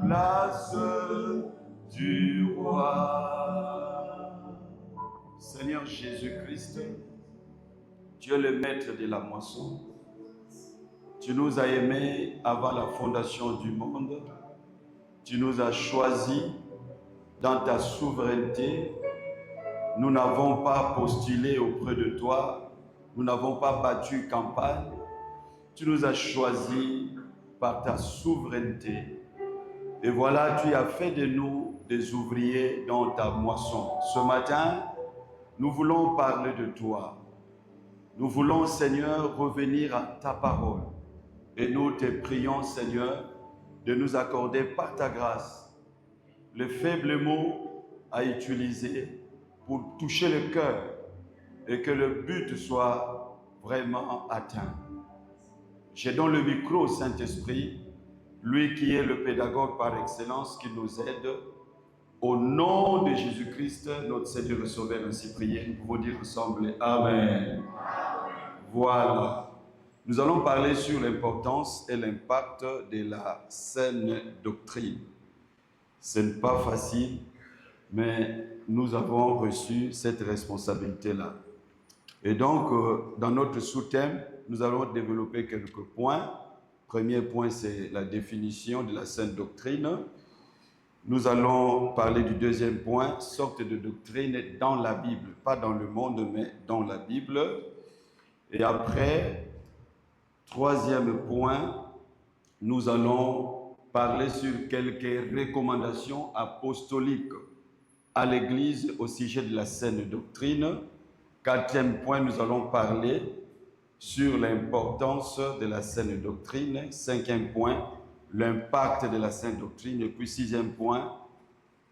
place du roi. Seigneur Jésus-Christ, tu es le maître de la moisson. Tu nous as aimés avant la fondation du monde. Tu nous as choisis dans ta souveraineté. Nous n'avons pas postulé auprès de toi. Nous n'avons pas battu campagne. Tu nous as choisis par ta souveraineté. Et voilà, tu as fait de nous des ouvriers dans ta moisson. Ce matin, nous voulons parler de toi. Nous voulons, Seigneur, revenir à ta parole. Et nous te prions, Seigneur, de nous accorder par ta grâce le faible mot à utiliser pour toucher le cœur et que le but soit vraiment atteint. J'ai dans le micro au Saint-Esprit, lui qui est le pédagogue par excellence, qui nous aide. Au nom de Jésus-Christ, notre Seigneur et Sauveur, ainsi prié, nous pouvons dire ensemble Amen. Voilà. Nous allons parler sur l'importance et l'impact de la saine doctrine. Ce n'est pas facile, mais nous avons reçu cette responsabilité-là. Et donc, dans notre sous-thème, nous allons développer quelques points. Premier point, c'est la définition de la saine doctrine. Nous allons parler du deuxième point, sorte de doctrine dans la Bible. Pas dans le monde, mais dans la Bible. Et après, troisième point, nous allons parler sur quelques recommandations apostoliques à l'Église au sujet de la saine doctrine. Quatrième point, nous allons parler sur l'importance de la saine doctrine. Cinquième point, l'impact de la saine doctrine. Et puis sixième point,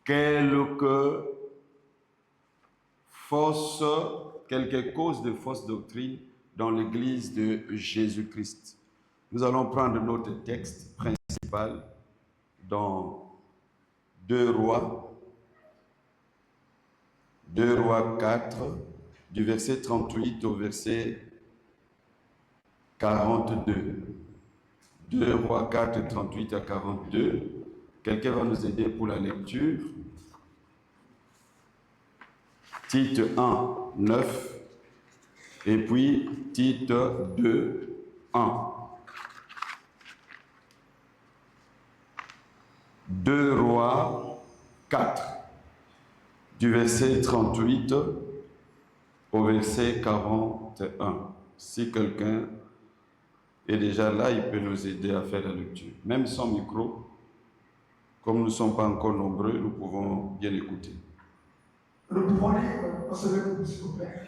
quelques causes de fausses doctrines dans l'Église de Jésus-Christ. Nous allons prendre notre texte principal dans 2 Rois 4, du verset 38 au verset 42. 2 Rois 4, 38 à 42. Quelqu'un va nous aider pour la lecture. Tite 1, 9. Et puis, Tite 2, 1. 2 Rois 4, du verset 38 au verset 41. Si quelqu'un est déjà là, il peut nous aider à faire la lecture. Même sans micro, comme nous ne sommes pas encore nombreux, nous pouvons bien écouter. Nous pouvons lire, s'il vous plaît,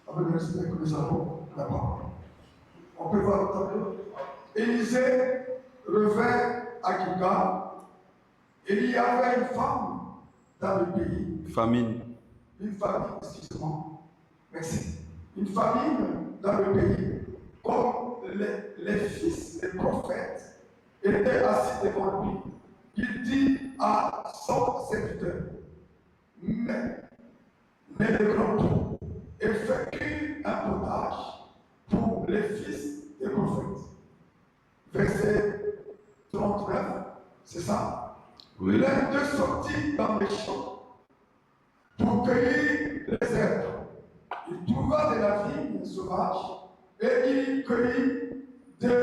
avec le respect que nous avons la parole. On peut voir le tableau. Élisée revint à Gilgal. Il y avait une femme dans le pays. Famine. Une famine, excusez-moi. Merci. Une famine dans le pays. Comme les fils des prophètes étaient assis devant lui, il dit à son serviteur, mais le grand trou effectue un potage pour les fils des prophètes. Verset 39, c'est ça? Oui. L'un d'eux sortit dans les champs pour cueillir les herbes. Il trouva de la vigne sauvage et il cueillit de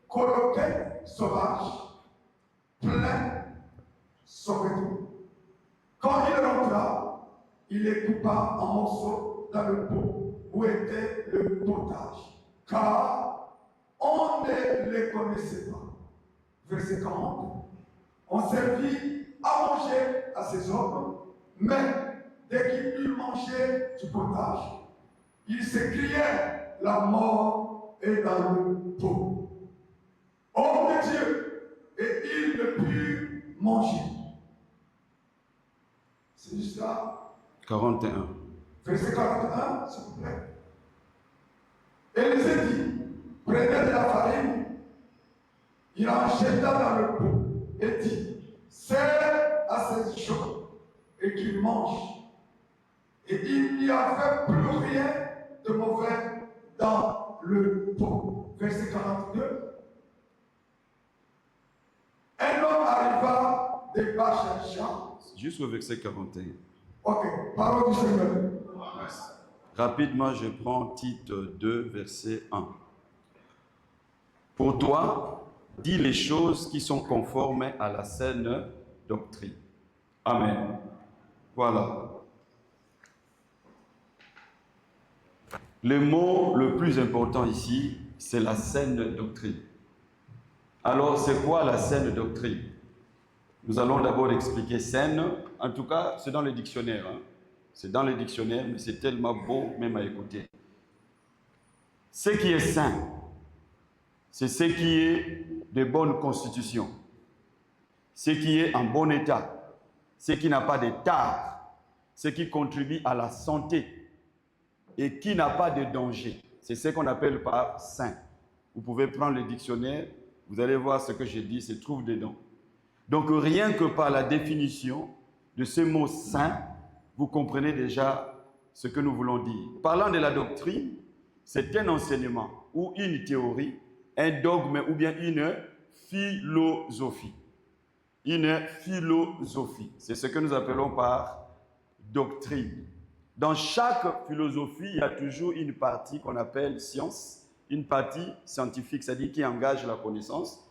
coloquets sauvages pleins sauvetons. Quand il rentra, il les coupa en morceaux dans le pot où était le potage, car on ne les connaissait pas. Verset 40. On servit à manger à ces hommes, mais dès qu'ils eurent mangé du potage, ils s'écriaient, la mort est dans le pot. Homme de Dieu, et ils ne purent manger. C'est jusqu'à 41. Verset 41, s'il vous plaît. Élisée dit, prenez de la farine, il en jeta dans le pot et dit, serre à ces gens et qu'ils mangent. Et il n'y avait plus rien de mauvais dans le pot. Verset 42. Un homme arriva débat cherchant. Jusqu'au verset 41. Ok, parole du Seigneur. Rapidement, je prends Tite 2, verset 1. Pour toi, dis les choses qui sont conformes à la saine doctrine. Amen. Voilà. Le mot le plus important ici, c'est la saine doctrine. Alors, c'est quoi la saine doctrine? Nous allons d'abord expliquer saine. En tout cas, c'est dans le dictionnaire. C'est dans le dictionnaire, mais c'est tellement beau même à écouter. Ce qui est sain, c'est ce qui est de bonne constitution, ce qui est en bon état, ce qui n'a pas de tare, ce qui contribue à la santé et qui n'a pas de danger. C'est ce qu'on appelle par sain. Vous pouvez prendre le dictionnaire, vous allez voir ce que j'ai dit, se trouve dedans. Donc rien que par la définition de ce mot sain, vous comprenez déjà ce que nous voulons dire. Parlant de la doctrine, c'est un enseignement ou une théorie, un dogme ou bien une philosophie. Une philosophie, c'est ce que nous appelons par doctrine. Dans chaque philosophie, il y a toujours une partie qu'on appelle science, une partie scientifique, c'est-à-dire qui engage la connaissance,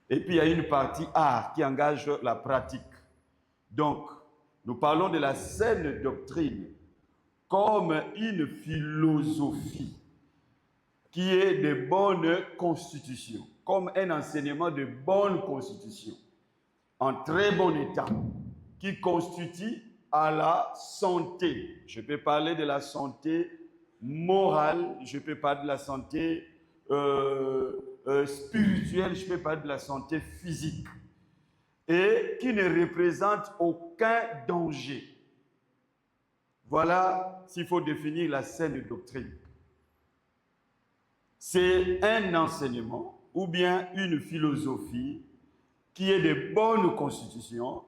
et puis il y a une partie art qui engage la pratique. Donc, nous parlons de la saine doctrine comme une philosophie qui est de bonne constitution, comme un enseignement de bonne constitution, en très bon état, qui constitue à la santé. Je peux parler de la santé morale, je peux parler de la santé spirituelle, je peux parler de la santé physique, et qui ne représente aucun danger. Voilà s'il faut définir la saine doctrine. C'est un enseignement ou bien une philosophie qui est de bonne constitution,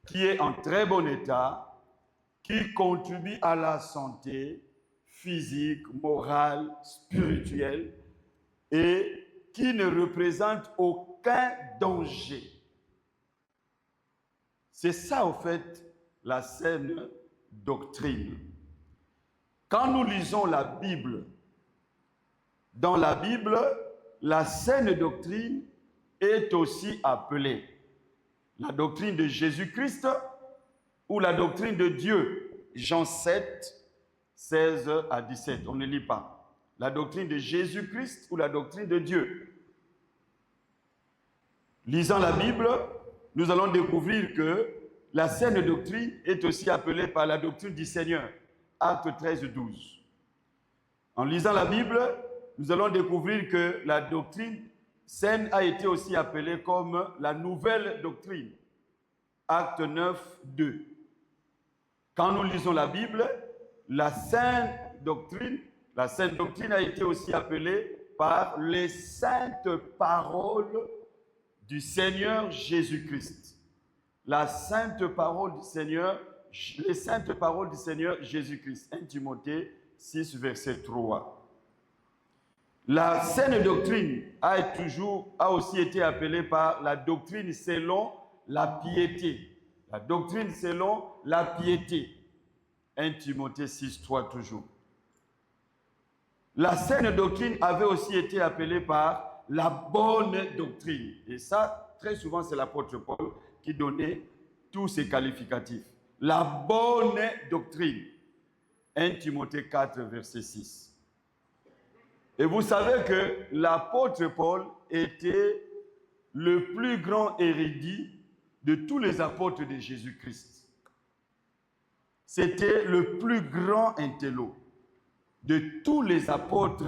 qui est en très bon état, qui contribue à la santé physique, morale, spirituelle et qui ne représente aucun danger. C'est ça, au fait, la saine doctrine. Quand nous lisons la Bible, dans la Bible, la saine doctrine est aussi appelée la doctrine de Jésus-Christ ou la doctrine de Dieu. Jean 7, 16 à 17, on ne lit pas. La doctrine de Jésus-Christ ou la doctrine de Dieu. Lisant la Bible, nous allons découvrir que la saine doctrine est aussi appelée par la doctrine du Seigneur. Acte 13, 12. En lisant la Bible, nous allons découvrir que la doctrine saine a été aussi appelée comme la nouvelle doctrine. Acte 9, 2. Quand nous lisons la Bible, la saine doctrine a été aussi appelée par les saintes paroles du Seigneur Jésus-Christ. La sainte parole du Seigneur, les saintes paroles du Seigneur Jésus-Christ. 1 Timothée 6, verset 3. La saine doctrine a aussi été appelée par la doctrine selon la piété. La doctrine selon la piété. 1 Timothée 6, 3 toujours. La saine doctrine avait aussi été appelée par la bonne doctrine. Et ça, très souvent, c'est l'apôtre Paul qui donnait tous ces qualificatifs. La bonne doctrine. 1 Timothée 4, verset 6. Et vous savez que l'apôtre Paul était le plus grand érudit de tous les apôtres de Jésus-Christ. C'était le plus grand intello de tous les apôtres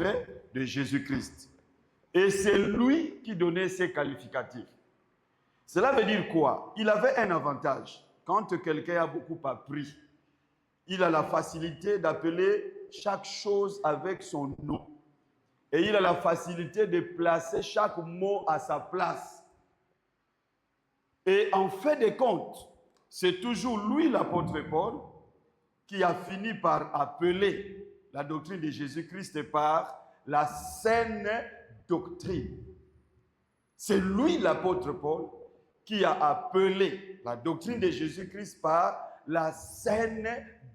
de Jésus-Christ. Et c'est lui qui donnait ses qualificatifs. Cela veut dire quoi? Il avait un avantage. Quand quelqu'un a beaucoup appris, il a la facilité d'appeler chaque chose avec son nom. Et il a la facilité de placer chaque mot à sa place. Et en fait de compte, c'est toujours lui, l'apôtre Paul, qui a fini par appeler la doctrine de Jésus-Christ par la saine doctrine. C'est lui, l'apôtre Paul, qui a appelé la doctrine de Jésus-Christ par la saine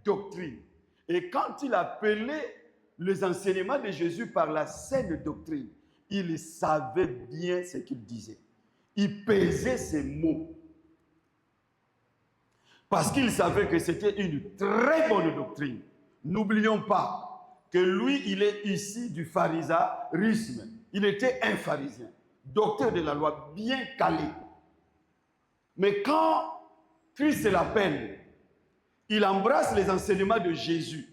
doctrine. Et quand il appelait les enseignements de Jésus par la saine doctrine, il savait bien ce qu'il disait. Il pesait ses mots. Parce qu'il savait que c'était une très bonne doctrine. N'oublions pas que lui, il est ici du pharisaïsme. Il était un pharisien, docteur de la loi, bien calé. Mais quand Christ l'appelle, il embrasse les enseignements de Jésus.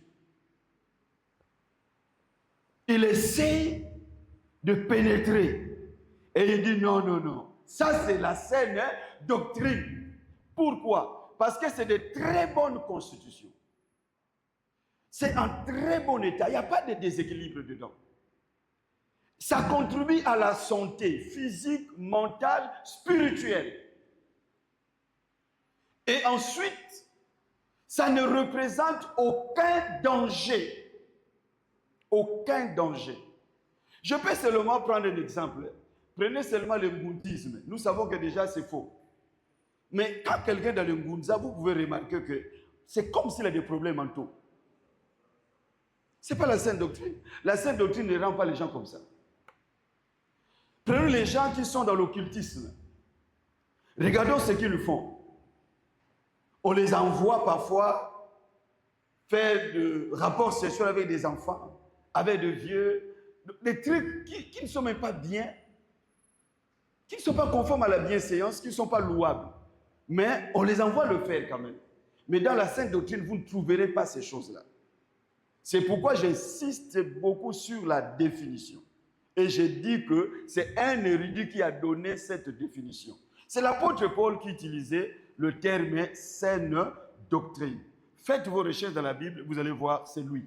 Il essaye de pénétrer. Et il dit non, non, non. Ça, c'est la saine doctrine. Pourquoi? Parce que c'est de très bonnes constitutions. C'est en très bon état. Il n'y a pas de déséquilibre dedans. Ça contribue à la santé physique, mentale, spirituelle. Et ensuite, ça ne représente aucun danger. Aucun danger. Je peux seulement prendre un exemple. Prenez seulement le bouddhisme. Nous savons que déjà c'est faux. Mais quand quelqu'un dans le Ngunza, vous pouvez remarquer que c'est comme s'il a des problèmes mentaux. Ce n'est pas la sainte doctrine. La sainte doctrine ne rend pas les gens comme ça. Prenez les gens qui sont dans l'occultisme. Regardons ce qu'ils font. On les envoie parfois faire des rapports sexuels avec des enfants, avec des vieux, des trucs qui ne sont même pas bien, qui ne sont pas conformes à la bienséance, qui ne sont pas louables. Mais on les envoie le faire quand même. Mais dans la sainte doctrine, vous ne trouverez pas ces choses-là. C'est pourquoi j'insiste beaucoup sur la définition. Et je dis que c'est un érudit qui a donné cette définition. C'est l'apôtre Paul qui utilisait le terme saine doctrine. Faites vos recherches dans la Bible, vous allez voir, c'est lui.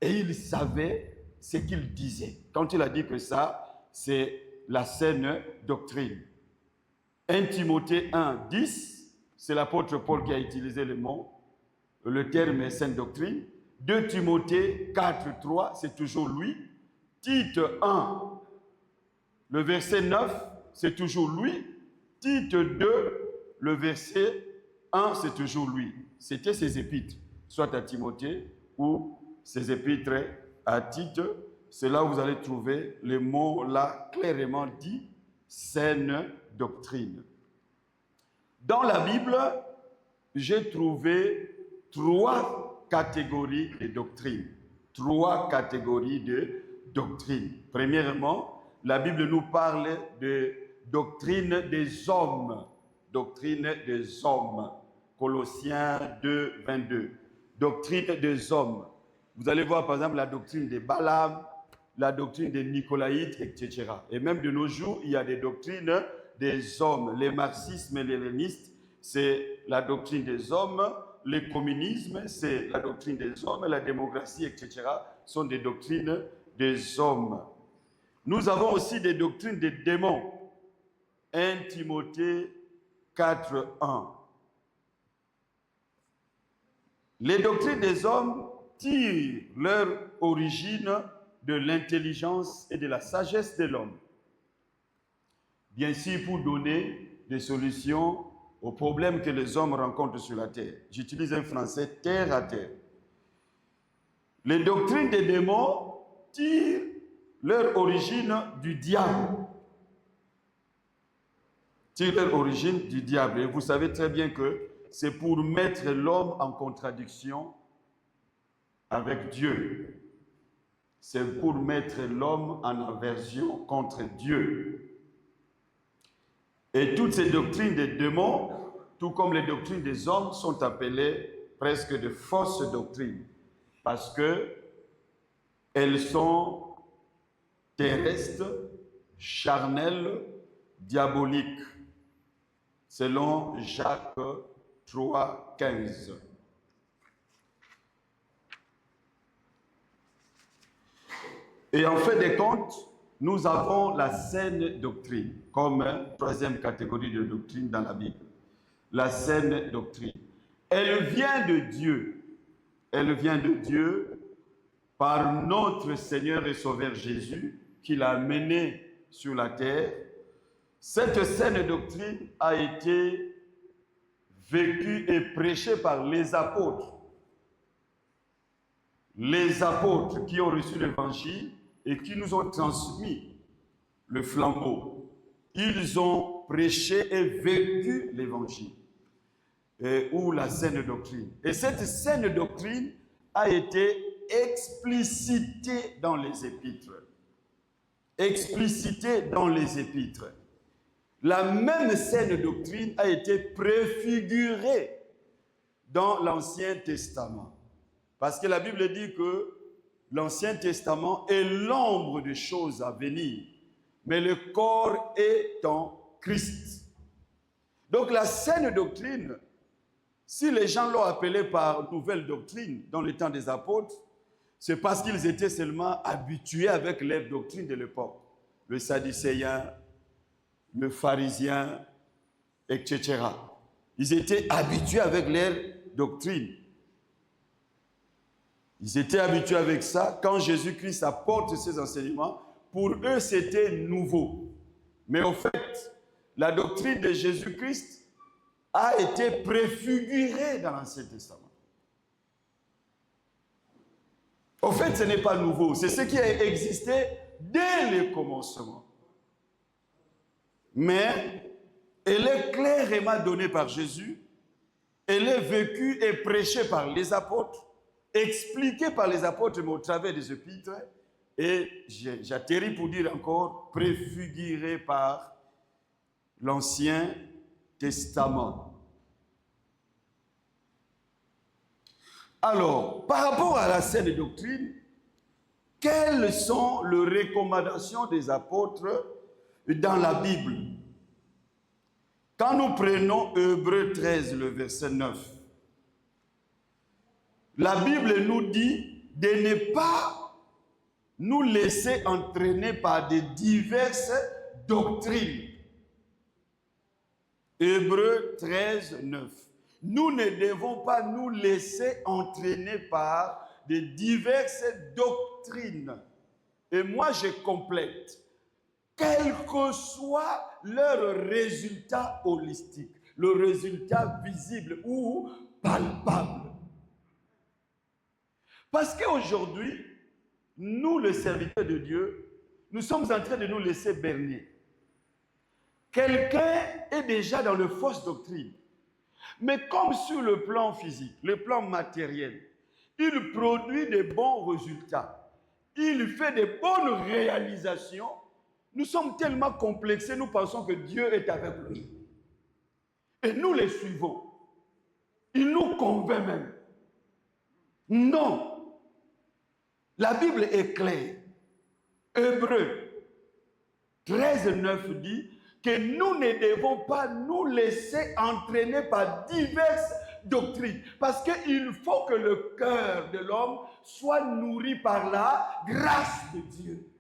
Et il savait ce qu'il disait. Quand il a dit que ça, c'est la saine doctrine. 1 Timothée 1, 10, c'est l'apôtre Paul qui a utilisé le terme saine doctrine. 2 Timothée 4, 3, c'est toujours lui. Tite 1, le verset 9, c'est toujours lui. Tite 2, le verset 1, c'est toujours lui. C'était ses épîtres, soit à Timothée ou ses épîtres à Tite. C'est là où vous allez trouver les mots là clairement dit, saine doctrine. Dans la Bible, j'ai trouvé 3 catégories de doctrines. 3 catégories de doctrines. Premièrement, la Bible nous parle de doctrine des hommes. Doctrine des hommes. Colossiens 2, 22. Doctrine des hommes. Vous allez voir par exemple la doctrine des Balaam, la doctrine des Nicolaïtes, etc. Et même de nos jours, il y a des doctrines des hommes. Les marxismes et les hellénistes, c'est la doctrine des hommes. Le communisme, c'est la doctrine des hommes. La démocratie, etc. sont des doctrines des hommes. Nous avons aussi des doctrines des démons. 1 Timothée 4, 1. Les doctrines des hommes tirent leur origine de l'intelligence et de la sagesse de l'homme. Bien sûr, pour donner des solutions aux problèmes que les hommes rencontrent sur la terre. J'utilise un français terre à terre. Les doctrines des démons tirent leur origine du diable. Tirent leur origine du diable. Et vous savez très bien que c'est pour mettre l'homme en contradiction avec Dieu. C'est pour mettre l'homme en aversion contre Dieu. Et toutes ces doctrines des démons, tout comme les doctrines des hommes, sont appelées presque de fausses doctrines. Parce qu'elles sont terrestres, charnelles, diaboliques. Selon Jacques 3, 15. Et en fait des comptes, nous avons la saine doctrine comme troisième catégorie de doctrine dans la Bible. La saine doctrine. Elle vient de Dieu. Elle vient de Dieu par notre Seigneur et Sauveur Jésus qui l'a mené sur la terre Cette saine doctrine a été vécue et prêchée par les apôtres. Les apôtres qui ont reçu l'évangile et qui nous ont transmis le flambeau. Ils ont prêché et vécu l'évangile ou la saine doctrine. Et cette saine doctrine a été explicitée dans les épîtres. Explicitée dans les épîtres. La même saine doctrine a été préfigurée dans l'Ancien Testament. Parce que la Bible dit que l'Ancien Testament est l'ombre des choses à venir, mais le corps est en Christ. Donc la saine doctrine, si les gens l'ont appelée par nouvelle doctrine dans le temps des apôtres, c'est parce qu'ils étaient seulement habitués avec leur doctrine de l'époque. Le sadducéen, le pharisien, etc. Ils étaient habitués avec leur doctrine. Ils étaient habitués avec ça. Quand Jésus-Christ apporte ses enseignements, pour eux, c'était nouveau. Mais au fait, la doctrine de Jésus-Christ a été préfigurée dans l'Ancien Testament. Au fait, ce n'est pas nouveau. C'est ce qui a existé dès le commencement. Mais elle est clairement donnée par Jésus. Elle est vécue et prêchée par les apôtres. Expliqué par les apôtres, mais au travers des épîtres, et j'atterris pour dire encore, préfiguré par l'Ancien Testament. Alors, par rapport à la saine doctrine, quelles sont les recommandations des apôtres dans la Bible? Quand nous prenons Hébreux 13, le verset 9, la Bible nous dit de ne pas nous laisser entraîner par de diverses doctrines. Hébreux 13, 9. Nous ne devons pas nous laisser entraîner par de diverses doctrines. Et moi, je complète. Quel que soit leur résultat holistique, le résultat visible ou palpable. Parce qu'aujourd'hui, nous, les serviteurs de Dieu, nous sommes en train de nous laisser berner. Quelqu'un est déjà dans le fausse doctrine. Mais comme sur le plan physique, le plan matériel, il produit de bons résultats. Il fait de bonnes réalisations. Nous sommes tellement complexés, nous pensons que Dieu est avec lui. Et nous les suivons. Il nous convainc même. Non. La Bible est claire. Hébreux 13, 9 dit que nous ne devons pas nous laisser entraîner par diverses doctrines. Parce qu'il faut que le cœur de l'homme soit nourri par la grâce de Dieu.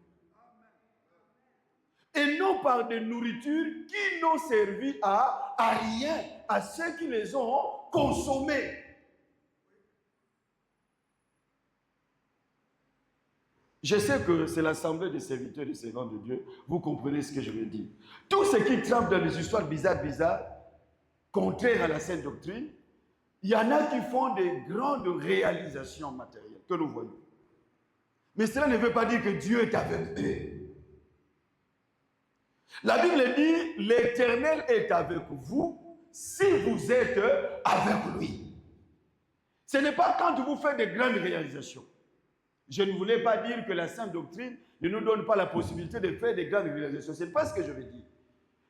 Et non par des nourritures qui n'ont servi à rien, à ceux qui les ont consommées. Je sais que c'est l'assemblée des serviteurs et des servants de Dieu. Vous comprenez ce que je veux dire. Tous ceux qui trempent dans des histoires bizarres, contraires à la saine doctrine, il y en a qui font des grandes réalisations matérielles que nous voyons. Mais cela ne veut pas dire que Dieu est avec eux. La Bible dit, l'Éternel est avec vous si vous êtes avec lui. Ce n'est pas quand vous faites de grandes réalisations. Je ne voulais pas dire que la sainte doctrine ne nous donne pas la possibilité de faire des grandes réalisations. Ce n'est pas ce que je veux dire.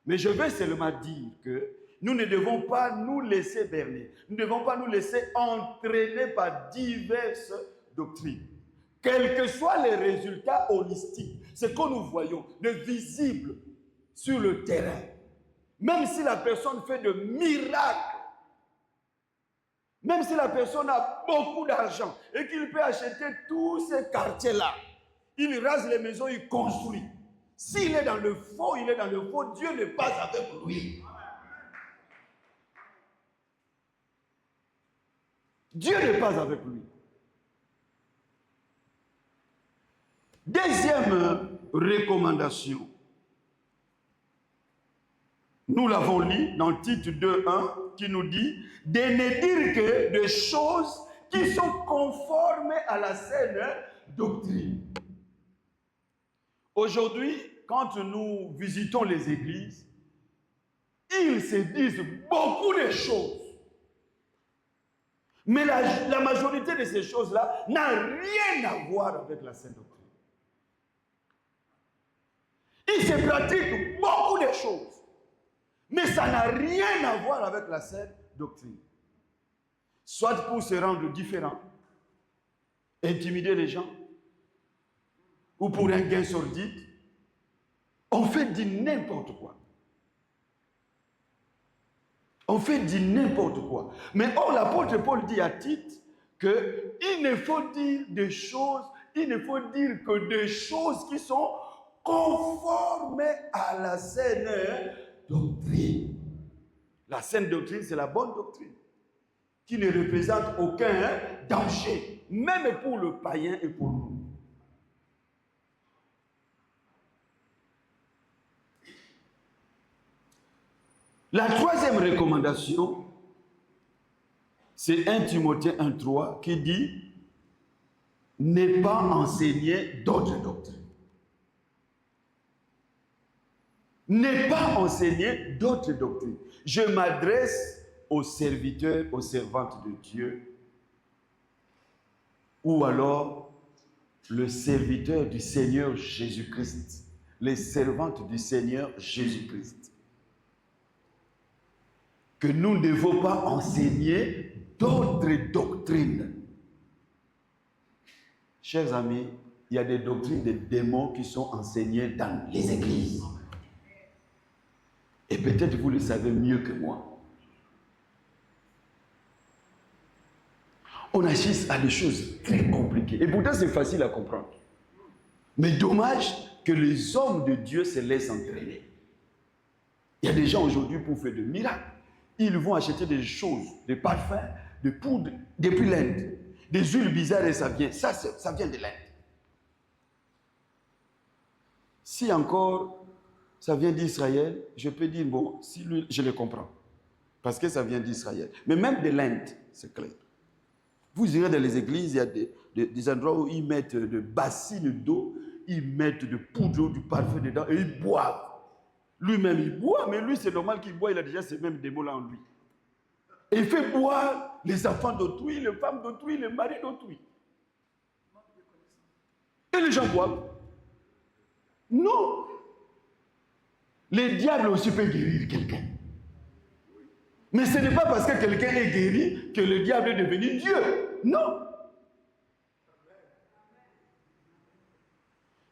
Mais je veux seulement dire que nous ne devons pas nous laisser berner. Nous ne devons pas nous laisser entraîner par diverses doctrines. Quels que soient les résultats holistiques, ce que nous voyons de visible sur le terrain, même si la personne fait de miracles, même si la personne a beaucoup d'argent et qu'il peut acheter tous ces quartiers-là, il rase les maisons, il construit. S'il est dans le faux, il est dans le faux. Dieu n'est pas avec lui. Dieu n'est pas avec lui. Deuxième recommandation. nous l'avons lu dans Tite 2:1, qui nous dit de ne dire que des choses qui sont conformes à la saine doctrine. Aujourd'hui, quand nous visitons les églises, ils se disent beaucoup de choses. Mais la majorité de ces choses-là n'a rien à voir avec la saine doctrine. Ils se pratiquent beaucoup de choses, mais ça n'a rien à voir avec la saine doctrine. Soit pour se rendre différents, intimider les gens, ou pour un gain sordide, on fait du n'importe quoi. On fait du n'importe quoi. Mais or, l'apôtre Paul dit à Tite qu'il ne faut dire des choses, il ne faut dire que des choses qui sont conformes à la saine doctrine. La saine doctrine, c'est la bonne doctrine, qui ne représente aucun danger, même pour le païen et pour nous. La troisième recommandation, c'est 1 Timothée 1:3 qui dit « Ne pas enseigner d'autres doctrines ». Ne pas enseigner d'autres doctrines. Je m'adresse aux serviteurs, aux servantes de Dieu, ou alors le serviteur du Seigneur Jésus-Christ, les servantes du Seigneur Jésus-Christ, que nous ne devons pas enseigner d'autres doctrines. Chers amis, il y a des doctrines de démons qui sont enseignées dans les églises. Et peut-être vous le savez mieux que moi. On assiste à des choses très compliquées. Et pourtant, c'est facile à comprendre. Mais dommage que les hommes de Dieu se laissent entraîner. Il y a des gens aujourd'hui pour faire des miracles. Ils vont acheter des choses, des parfums, des poudres, depuis l'Inde. Des huiles bizarres et ça vient. Ça vient de l'Inde. Si encore ça vient d'Israël, je peux dire, bon, si lui, je le comprends. Parce que ça vient d'Israël. Mais même de l'Inde, c'est clair. Vous irez dans les églises, il y a des endroits où ils mettent de bassines d'eau, ils mettent de poudre, du parfum dedans et ils boivent. Lui-même, il boit, mais lui, c'est normal qu'il boit, il a déjà ces mêmes démons-là en lui. Et il fait boire les enfants d'autrui, les femmes d'autrui, les maris d'autrui. Et les gens boivent. Non. Les diables aussi peuvent guérir quelqu'un. Mais ce n'est pas parce que quelqu'un est guéri que le diable est devenu Dieu. Non.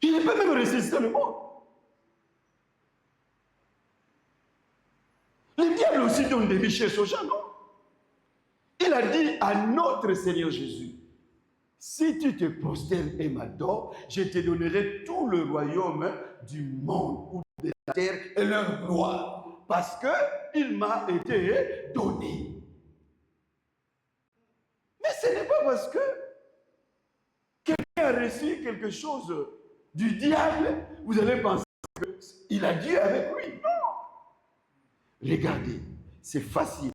Il peut même ressusciter le mort. Le diable aussi donne des richesses aux gens, non? Il a dit à notre Seigneur Jésus, si tu te prosternes et m'adores, je te donnerai tout le royaume du monde ou de la terre et leur gloire, parce qu'il m'a été donné. Mais ce n'est pas parce que quelqu'un a reçu quelque chose du diable, vous allez penser qu'il a Dieu avec lui. Non. Regardez, c'est facile.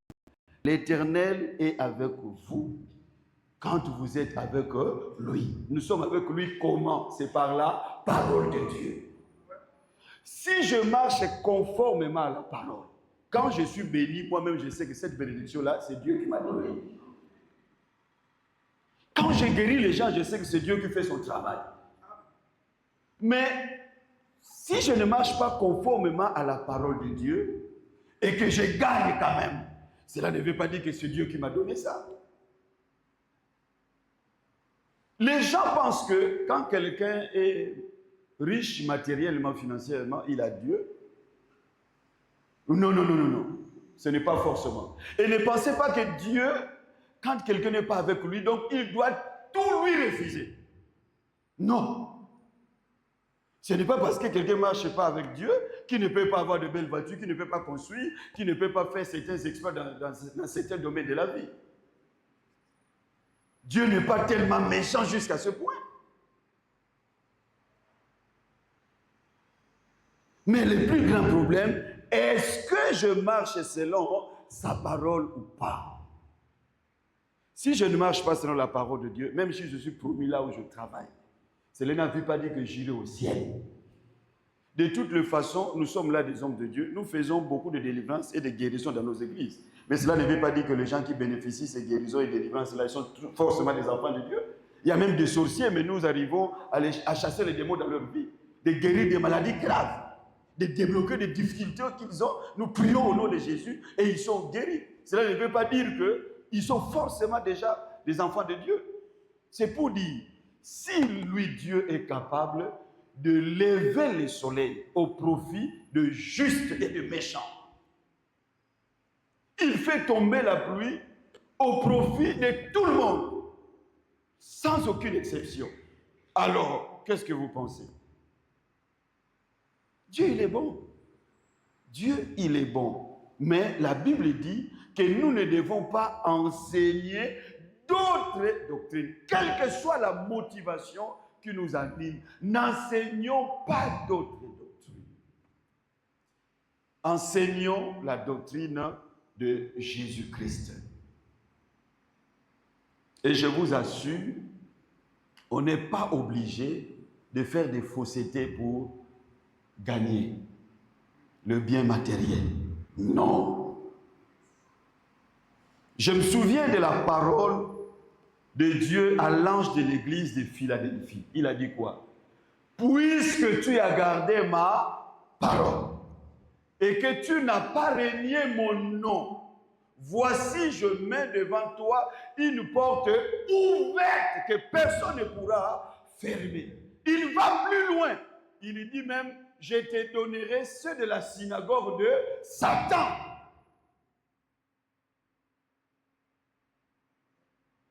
L'Éternel est avec vous quand vous êtes avec lui. Nous sommes avec lui comment? C'est par la parole de Dieu. Si je marche conformément à la parole, quand je suis béni, moi-même je sais que cette bénédiction-là, c'est Dieu qui m'a donné. Quand je guéris les gens, je sais que c'est Dieu qui fait son travail. Mais si je ne marche pas conformément à la parole de Dieu, et que je gagne quand même, cela ne veut pas dire que c'est Dieu qui m'a donné ça. Les gens pensent que quand quelqu'un est riche matériellement, financièrement, il a Dieu. Non, non, non, non, non. Ce n'est pas forcément. Et ne pensez pas que Dieu, quand quelqu'un n'est pas avec lui, donc il doit tout lui refuser. Non. Ce n'est pas parce que quelqu'un ne marche pas avec Dieu qu'il ne peut pas avoir de belles voitures, qu'il ne peut pas construire, qu'il ne peut pas faire certains exploits dans certains domaines de la vie. Dieu n'est pas tellement méchant jusqu'à ce point. Mais le plus grand problème, est-ce que je marche selon sa parole ou pas? Si je ne marche pas selon la parole de Dieu, même si je suis promis là où je travaille, cela ne veut pas dire que j'irai au ciel. De toutes les façons, nous sommes là des hommes de Dieu. Nous faisons beaucoup de délivrances et de guérisons dans nos églises. Mais cela ne veut pas dire que les gens qui bénéficient de ces guérisons et délivrances, là, ils sont forcément des enfants de Dieu. Il y a même des sorciers, mais nous arrivons à chasser les démons dans leur vie, de guérir des maladies graves, de débloquer des difficultés qu'ils ont. Nous prions au nom de Jésus et ils sont guéris. Cela ne veut pas dire qu'ils sont forcément déjà des enfants de Dieu. C'est pour dire, si lui, Dieu, est capable de lever le soleil au profit de justes et de méchants, il fait tomber la pluie au profit de tout le monde, sans aucune exception. Alors, qu'est-ce que vous pensez? Dieu, il est bon. Dieu, il est bon. Mais la Bible dit que nous ne devons pas enseigner d'autres doctrines, quelle que soit la motivation qui nous anime. N'enseignons pas d'autres doctrines. Enseignons la doctrine de Jésus-Christ. Et je vous assure, on n'est pas obligé de faire des faussetés pour gagner le bien matériel. Non. Je me souviens de la parole de Dieu à l'ange de l'église de Philadelphie. Il a dit quoi? Puisque tu as gardé ma parole et que tu n'as pas renié mon nom, voici je mets devant toi une porte ouverte que personne ne pourra fermer. Il va plus loin. Il dit même, je te donnerai ceux de la synagogue de Satan.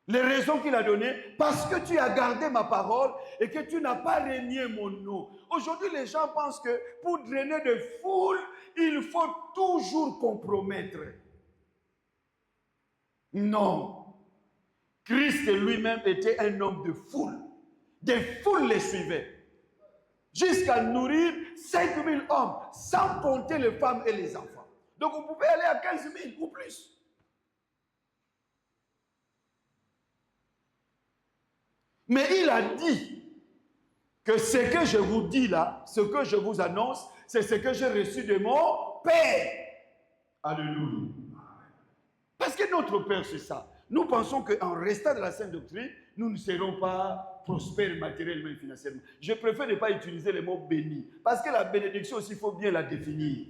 Les raisons qu'il a données, parce que tu as gardé ma parole et que tu n'as pas renié mon nom. Aujourd'hui, les gens pensent que pour drainer de foule, il faut toujours compromettre. Non. Christ lui-même était un homme de foule. Des foules les suivaient. Jusqu'à nourrir 5000 hommes, sans compter les femmes et les enfants. Donc vous pouvez aller à 15 000 ou plus. Mais il a dit que ce que je vous dis là, ce que je vous annonce, c'est ce que j'ai reçu de mon Père. Alléluia. Parce que notre Père, c'est ça. Nous pensons qu'en restant dans la sainte doctrine, nous ne serons pas prospères matériellement et financièrement. Je préfère ne pas utiliser le mot béni. Parce que la bénédiction aussi, il faut bien la définir.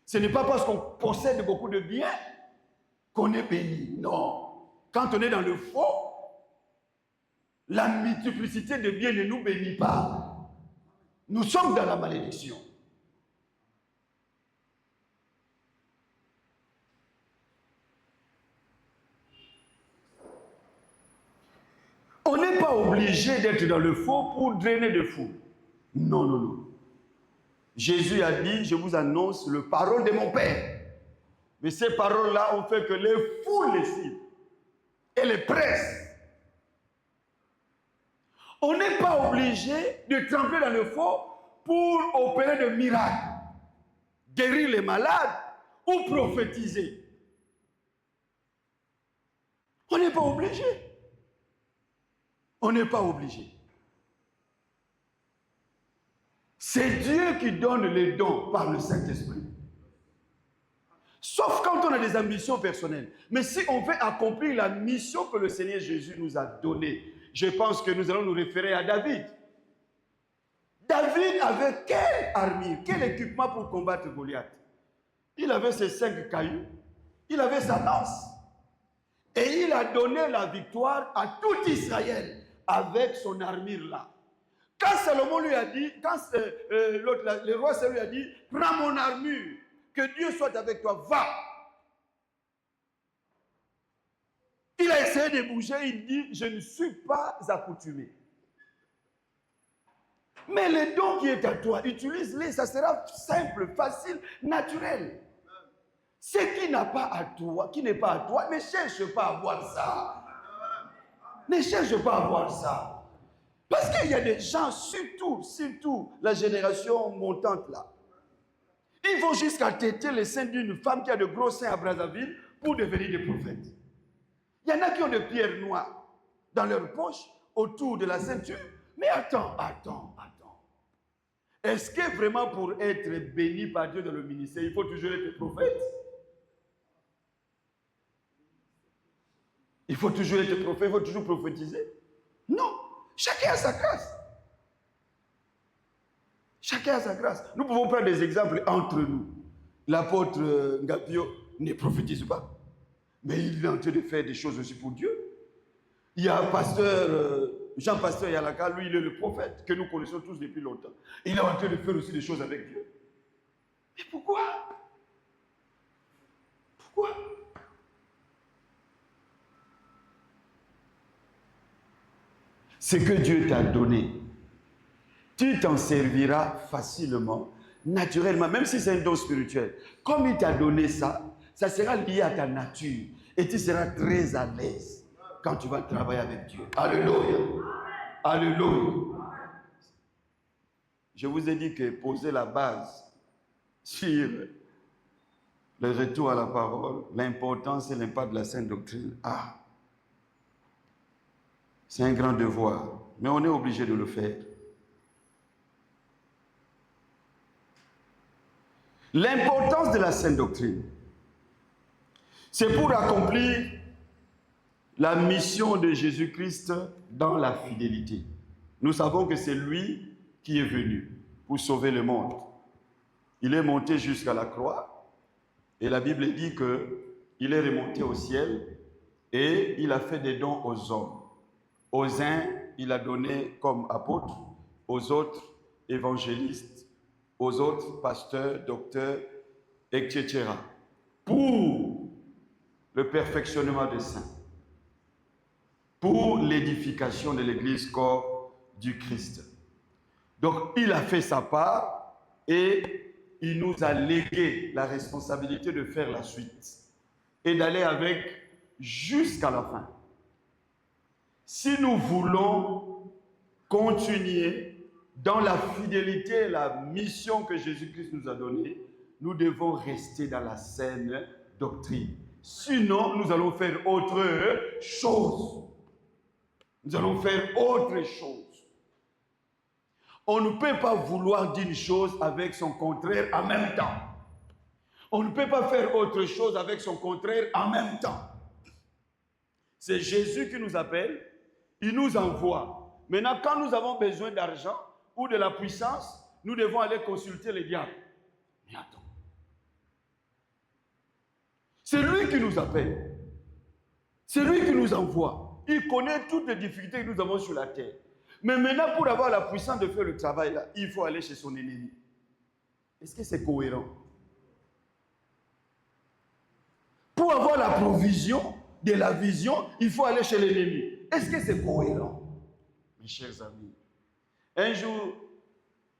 Ce n'est pas parce qu'on possède beaucoup de biens qu'on est béni. Non. Quand on est dans le faux, la multiplicité de biens ne nous bénit pas. Nous sommes dans la malédiction. On n'est pas obligé d'être dans le faux pour drainer de fous. Non, non, non. Jésus a dit, je vous annonce le parole de mon Père. Mais ces paroles-là ont fait que les foules les suivent et les pressent. On n'est pas obligé de tremper dans le faux pour opérer de miracles, guérir les malades ou prophétiser. On n'est pas obligé. On n'est pas obligé. C'est Dieu qui donne les dons par le Saint-Esprit. Sauf quand on a des ambitions personnelles. Mais si on veut accomplir la mission que le Seigneur Jésus nous a donnée, je pense que nous allons nous référer à David. David avait quelle armure, quel équipement pour combattre Goliath? Il avait ses 5 cailloux, il avait sa lance. Et il a donné la victoire à tout Israël avec son armure là. Quand Salomon lui a dit, quand le roi lui a dit, prends mon armure, que Dieu soit avec toi, va. Il a essayé de bouger, il dit, je ne suis pas accoutumé. Mais le don qui est à toi, utilise-les, ça sera simple, facile, naturel. Ce qui n'a pas à toi, qui n'est pas à toi, ne cherche pas à avoir ça. Ne cherche pas à avoir ça. Parce qu'il y a des gens, surtout la génération montante là, Ils vont jusqu'à têter les seins d'une femme qui a de gros seins à Brazzaville pour devenir des prophètes. Il y en a qui ont des pierres noires dans leur poche, autour de la ceinture. Mais attends. Est-ce que vraiment pour être béni par Dieu dans le ministère, il faut toujours être prophète? Il faut toujours être prophète, il faut toujours prophétiser? Non, chacun a sa grâce. Chacun a sa grâce. Nous pouvons prendre des exemples entre nous. L'apôtre Ngapio ne prophétise pas, mais il est en train de faire des choses aussi pour Dieu. Il y a un pasteur, Jean-Pasteur Yalaka, lui il est le prophète que nous connaissons tous depuis longtemps. Il est en train de faire aussi des choses avec Dieu. Mais pourquoi? Ce que Dieu t'a donné, tu t'en serviras facilement, naturellement, même si c'est un don spirituel. Comme il t'a donné ça, ça sera lié à ta nature et tu seras très à l'aise quand tu vas travailler avec Dieu. Alléluia. Alléluia. Je vous ai dit que poser la base sur le retour à la parole, l'importance et l'impact de la sainte doctrine, c'est un grand devoir, mais on est obligé de le faire. L'importance de la sainte doctrine, c'est pour accomplir la mission de Jésus-Christ dans la fidélité. Nous savons que c'est lui qui est venu pour sauver le monde. Il est monté jusqu'à la croix et la Bible dit qu'il est remonté au ciel et il a fait des dons aux hommes. Aux uns, il a donné comme apôtres, aux autres, évangélistes, aux autres, pasteurs, docteurs, etc. Pour le perfectionnement des saints, pour l'édification de l'Église corps du Christ. Donc, il a fait sa part et il nous a légué la responsabilité de faire la suite et d'aller avec jusqu'à la fin. Si nous voulons continuer dans la fidélité et la mission que Jésus-Christ nous a donnée, nous devons rester dans la saine doctrine. Sinon, nous allons faire autre chose. Nous allons faire autre chose. On ne peut pas vouloir d'une chose avec son contraire en même temps. On ne peut pas faire autre chose avec son contraire en même temps. C'est Jésus qui nous appelle, il nous envoie. Maintenant, quand nous avons besoin d'argent ou de la puissance, nous devons aller consulter le diable. Mais attends. C'est lui qui nous appelle. C'est lui qui nous envoie. Il connaît toutes les difficultés que nous avons sur la terre. Mais maintenant, pour avoir la puissance de faire le travail, là, il faut aller chez son ennemi. Est-ce que c'est cohérent? Pour avoir la provision de la vision, il faut aller chez l'ennemi. Est-ce que c'est cohérent? Mes chers amis, un jour,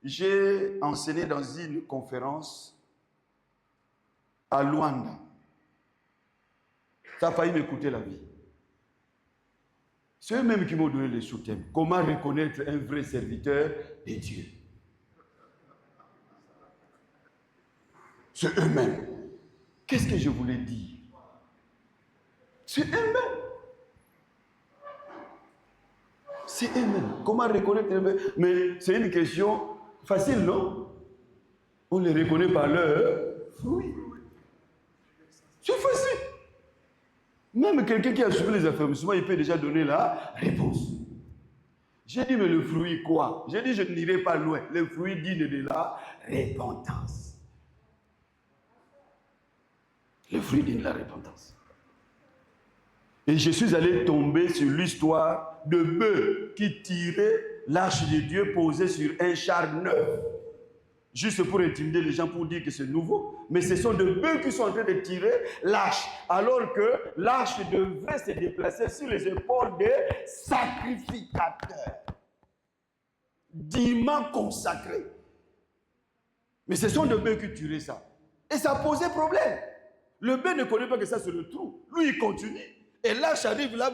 j'ai enseigné dans une conférence à Luanda. Ça a failli me coûter la vie. C'est eux-mêmes qui m'ont donné les sous-thèmes. Comment reconnaître un vrai serviteur de Dieu? C'est eux-mêmes. Qu'est-ce que je voulais dire? C'est eux-mêmes. C'est eux-mêmes. Comment reconnaître eux-mêmes? Mais c'est une question facile, non? On les reconnaît par leurs fruits. C'est facile. Même quelqu'un qui a subi les affermissements, il peut déjà donner la réponse. J'ai dit, mais le fruit quoi? J'ai dit, je n'irai pas loin. Le fruit digne de la repentance. Le fruit digne de la repentance. Et je suis allé tomber sur l'histoire de bœufs qui tiraient l'arche de Dieu posée sur un char neuf. Juste pour intimider les gens, pour dire que c'est nouveau. Mais ce sont de bœufs qui sont en train de tirer l'arche. Alors que l'arche devrait se déplacer sur les épaules des sacrificateurs. Dûment consacrés. Mais ce sont de bœufs qui tiraient ça. Et ça posait problème. Le bœuf ne connaît pas que ça c'est le trou. Lui, il continue. Et l'arche arrive là.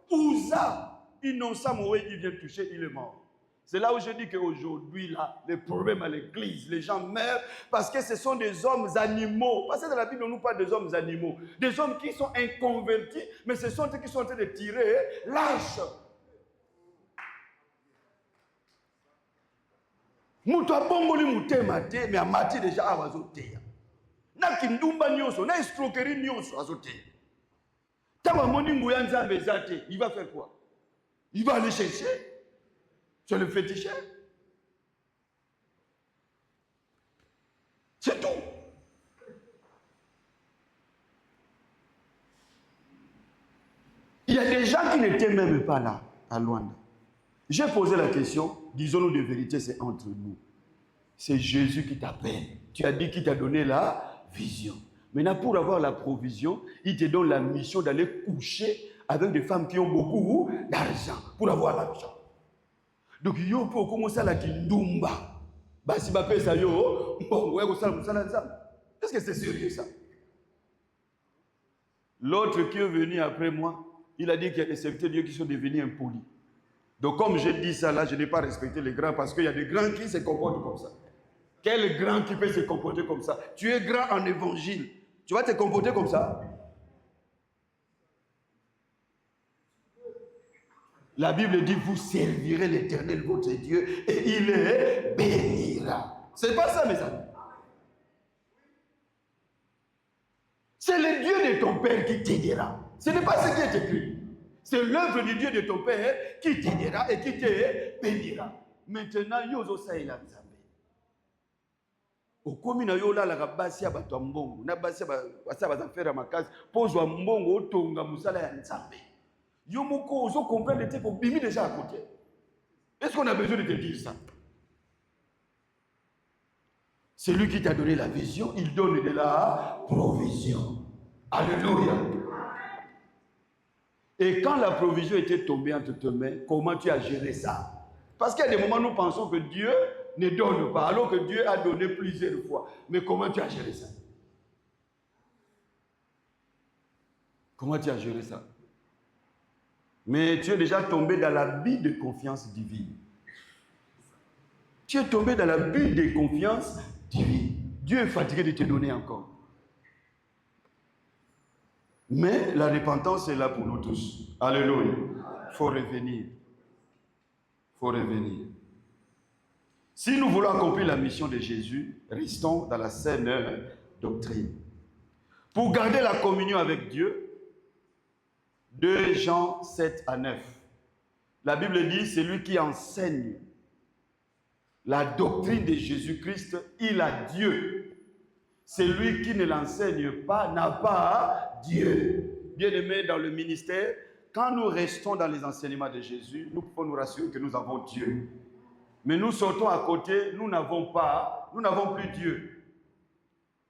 Ouza. Innocent Moé, il vient toucher, il est mort. C'est là où je dis qu'aujourd'hui, là, les problèmes à l'église, les gens meurent parce que ce sont des hommes animaux. Parce que dans la Bible, on nous parle des hommes animaux. Des hommes qui sont inconvertis, mais ce sont eux qui sont en train de tirer l'âge. Mutu abongoli mutema te, mais amati déjà awazoteya. Na kindumba nyonso, na escroquerie nyonso azoteya. Tama moni nguya nzambe zate, il va faire quoi? Il va aller chercher. C'est le féticheur. C'est tout. Il y a des gens qui n'étaient même pas là, à Luanda. J'ai posé la question, disons-nous de vérité, c'est entre nous. C'est Jésus qui t'appelle. Tu as dit qu'il t'a donné la vision. Maintenant, pour avoir la provision, il te donne la mission d'aller coucher avec des femmes qui ont beaucoup d'argent pour avoir l'argent. Donc, yo peut commencer à la kindumba. Basi ba pesa yo, bon, ouais, est-ce que c'est sérieux ça? L'autre qui est venu après moi, il a dit qu'il y a des serviteurs de Dieu qui sont devenus impolis. Donc, comme je dis ça là, je n'ai pas respecté les grands parce qu'il y a des grands qui se comportent comme ça. Quel grand qui peut se comporter comme ça? Tu es grand en évangile. Tu vas te comporter comme ça? La Bible dit, vous servirez l'Éternel, votre Dieu, et il les bénira. C'est pas ça, mes amis. C'est le Dieu de ton Père qui t'aidera. Ce n'est pas ce qui est écrit. C'est l'œuvre du Dieu de ton Père qui t'aidera et qui te bénira. Maintenant, yozo saïla nzambe. Okomi na yo la la basi ya bato mbongo, na basi ya ba affaire makasi, pozwa mbongo otonga musala ya nzambe. Yo moko ozo comprendre te ko bimi déjà à côté. Est-ce qu'on a besoin de te dire ça? C'est lui qui t'a donné la vision, il donne de la provision. Alléluia. Et quand la provision était tombée entre tes mains, comment tu as géré ça? Parce qu'il y a des moments où nous pensons que Dieu ne donne pas, alors que Dieu a donné plusieurs fois. Mais comment tu as géré ça? Comment tu as géré ça? Mais tu es déjà tombé dans l'abus de confiance divine. Tu es tombé dans l'abus de confiance divine. Dieu est fatigué de te donner encore. Mais la repentance est là pour nous tous. Alléluia. Il faut revenir. Il faut revenir. Si nous voulons accomplir la mission de Jésus, restons dans la saine doctrine. Pour garder la communion avec Dieu, 2 Jean 7 à 9. La Bible dit, c'est lui qui enseigne la doctrine de Jésus-Christ, il a Dieu. Celui qui ne l'enseigne pas n'a pas Dieu. Bien-aimés dans le ministère, quand nous restons dans les enseignements de Jésus, nous pouvons nous rassurer que nous avons Dieu. Mais nous sortons à côté, nous n'avons plus Dieu.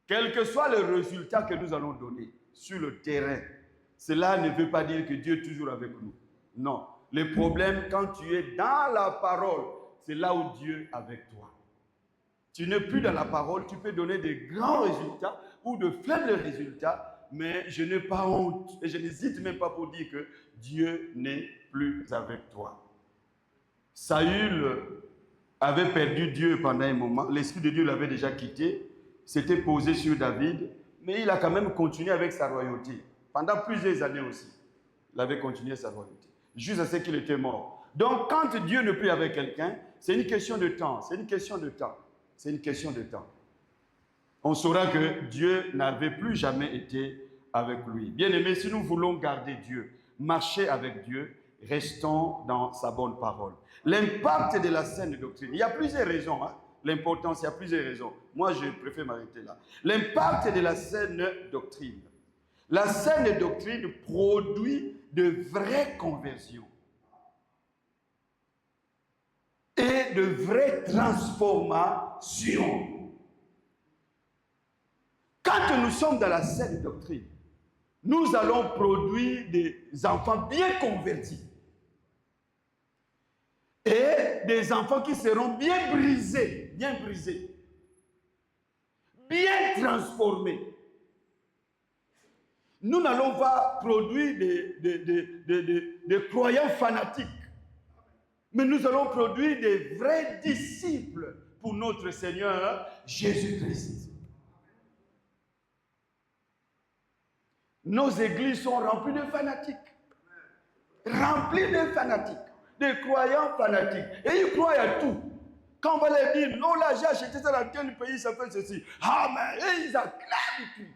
Quel que soit le résultat que nous allons donner sur le terrain, cela ne veut pas dire que Dieu est toujours avec nous. Non. Le problème, quand tu es dans la parole, c'est là où Dieu est avec toi. Tu n'es plus dans la parole, tu peux donner des grands résultats ou de faibles résultats, mais je n'ai pas honte et je n'hésite même pas pour dire que Dieu n'est plus avec toi. Saül avait perdu Dieu pendant un moment, l'Esprit de Dieu l'avait déjà quitté, s'était posé sur David, mais il a quand même continué avec sa royauté. Pendant plusieurs années aussi, il avait continué sa royauté, jusqu'à ce qu'il était mort. Donc quand Dieu n'est plus avec quelqu'un, c'est une question de temps, c'est une question de temps. C'est une question de temps. On saura que Dieu n'avait plus jamais été avec lui. Bien-aimés, si nous voulons garder Dieu, marcher avec Dieu, restons dans sa bonne parole. L'impact de la saine doctrine, il y a plusieurs raisons. L'importance, il y a plusieurs raisons. Moi, je préfère m'arrêter là. L'impact de la saine doctrine. La saine doctrine produit de vraies conversions et de vraies transformations. Quand nous sommes dans la saine doctrine, nous allons produire des enfants bien convertis et des enfants qui seront bien brisés, bien transformés. Nous n'allons pas produire des croyants fanatiques. Mais nous allons produire des vrais disciples pour notre Seigneur Jésus-Christ. Nos églises sont remplies de fanatiques. Remplies de fanatiques. De croyants fanatiques. Et ils croient à tout. Quand on va leur dire, non, là, j'ai acheté ça dans quel pays, ça fait ceci. Ah, mais et ils acclament tout.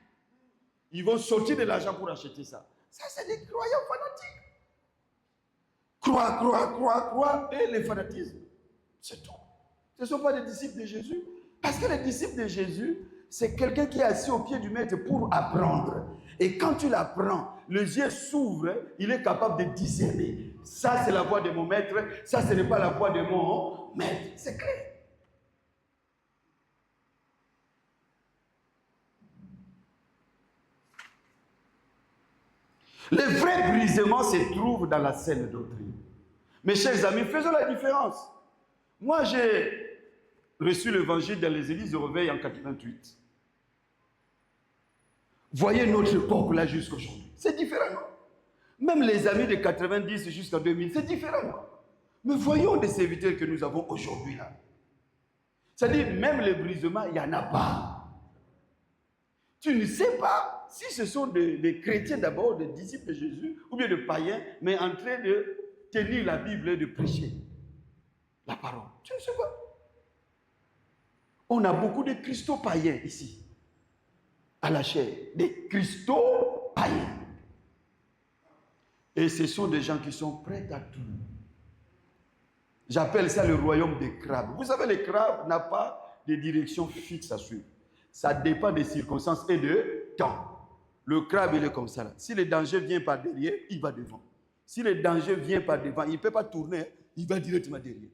Ils vont sortir de l'argent pour acheter ça. Ça, c'est des croyants fanatiques. Croire, et les fanatismes. C'est tout. Ce ne sont pas des disciples de Jésus. Parce que les disciples de Jésus, c'est quelqu'un qui est assis au pied du maître pour apprendre. Et quand tu l'apprends, les yeux s'ouvrent, il est capable de discerner. Ça, c'est la voix de mon maître. Ça, ce n'est pas la voix de mon maître. C'est clair. Le vrai brisement se trouve dans la saine doctrine. Mes chers amis, faisons la différence. Moi, j'ai reçu l'évangile dans les églises de réveil en 88. Voyez notre époque là jusqu'aujourd'hui. C'est différent. Même les amis de 90 jusqu'en 2000, c'est différent. Mais voyons des serviteurs que nous avons aujourd'hui là. C'est-à-dire, même le brisement, il n'y en a pas. Tu ne sais pas si ce sont des chrétiens d'abord, des disciples de Jésus, ou bien des païens, mais en train de tenir la Bible et de prêcher la parole. Tu ne sais pas. On a beaucoup de cristaux païens ici, à la chair. Des cristaux païens. Et ce sont des gens qui sont prêts à tout. J'appelle ça le royaume des crabes. Vous savez, les crabes n'ont pas de direction fixe à suivre. Ça dépend des circonstances et de temps. Le crabe, il est comme ça. Là. Si le danger vient par derrière, il va devant. Si le danger vient par devant, il ne peut pas tourner, il va directement derrière.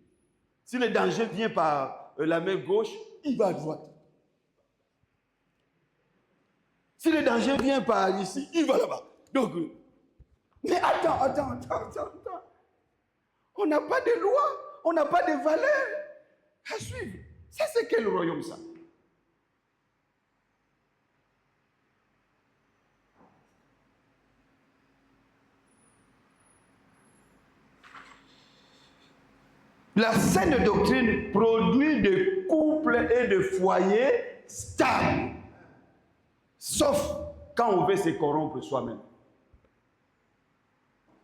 Si le danger vient par la main gauche, il va à droite. Si le danger vient par ici, il va là-bas. Donc, mais attends. On n'a pas de loi, on n'a pas de valeur à suivre. Ça, c'est quel royaume, ça? La saine doctrine produit des couples et de foyers stables. Sauf quand on veut se corrompre soi-même.